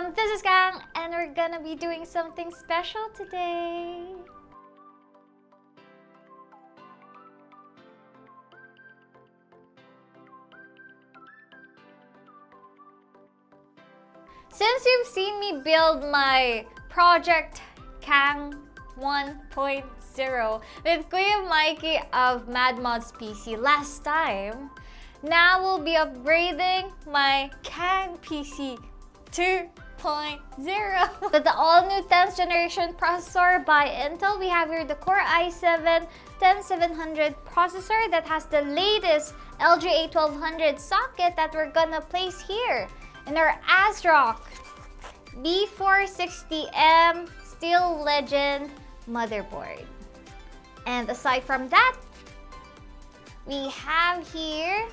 This is Kang, and we're gonna be doing something special today. Since you've seen me build my project Kang 1.0 with Kuya Mikey of Madmods PC last time, now we'll be upgrading my Kang PC 2.0 with the all-new 10th generation processor by Intel. We have here the Core i7-10700 processor that has the latest LGA1200 socket that we're gonna place here in our AsRock B460M Steel Legend motherboard. And aside from that, we have here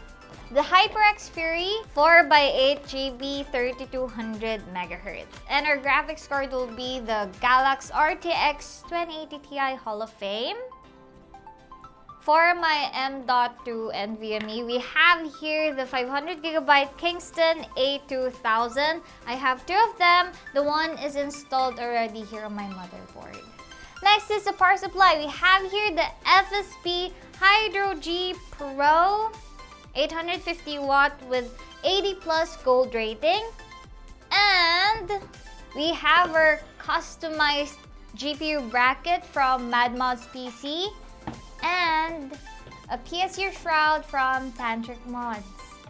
the HyperX Fury 4x8 GB 3200 MHz. And our graphics card will be the Galax RTX 2080 Ti Hall of Fame. For my M.2 NVme, we have here the 500GB Kingston A2000. I have two of them. The one is installed already here on my motherboard. Next is the power supply. We have here the FSP Hydro G Pro 850 watt with 80 plus gold rating. And we have our customized GPU bracket from Madmods PC and a PSU Shroud from Tantricmodz.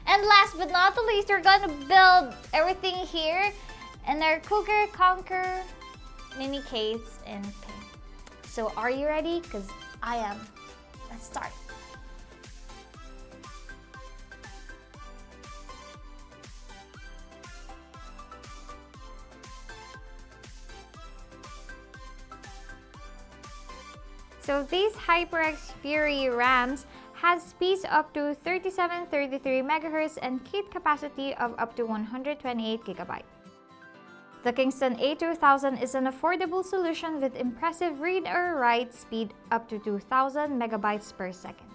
And last but not the least, we're gonna build everything here in our Cougar Conquer mini case in pink. So are you ready? Because I am. Let's start. So these HyperX Fury RAMs has speeds up to 3733 MHz and kit capacity of up to 128 GB. The Kingston A2000 is an affordable solution with impressive read or write speed up to 2000 megabytes per second.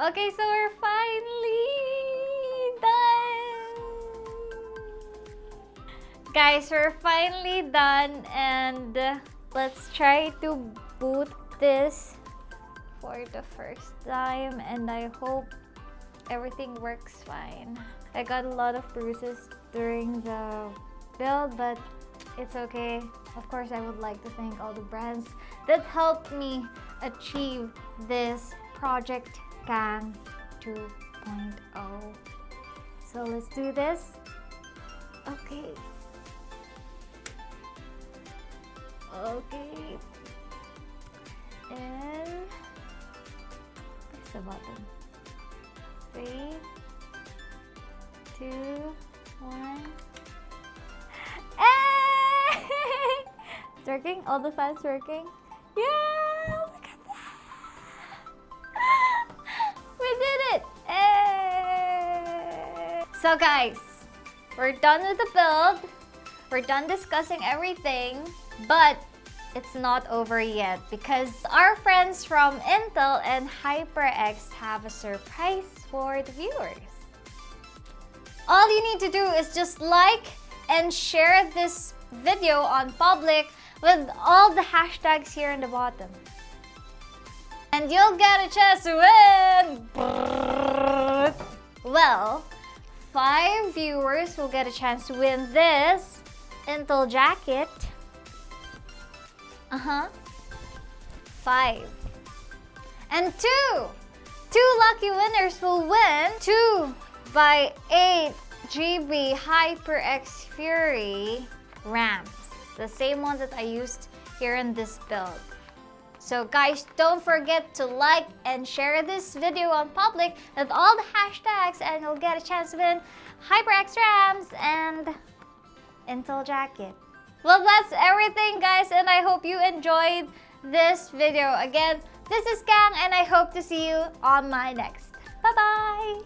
Okay, so we're finally done. Guys, we're finally done, and let's try to boot this for the first time, and I hope everything works fine. I got a lot of bruises during the build, but it's okay. Of course, I would like to thank all the brands that helped me achieve this Project Kang 2.0. So let's do this. Okay. Okay. And press the button. 3, 2, 1. Hey! It's working? All the fans working? Yeah! Look at that! We did it! Hey! So guys, we're done with the build. We're done discussing everything, but it's not over yet because our friends from Intel and HyperX have a surprise for the viewers. All you need to do is just like and share this video on public with all the hashtags here in the bottom. And you'll get a chance to win! Well, 5 viewers will get a chance to win this Intel jacket. 5. And 2 lucky winners will win 2x8 GB HyperX Fury RAMs, the same ones that I used here in this build. So guys, don't forget to like and share this video on public with all the hashtags, and you'll get a chance to win HyperX RAMs and Intel jacket. Well, that's everything, guys, and I hope you enjoyed this video. Again, this is Kang, and I hope to see you on my next. Bye-bye!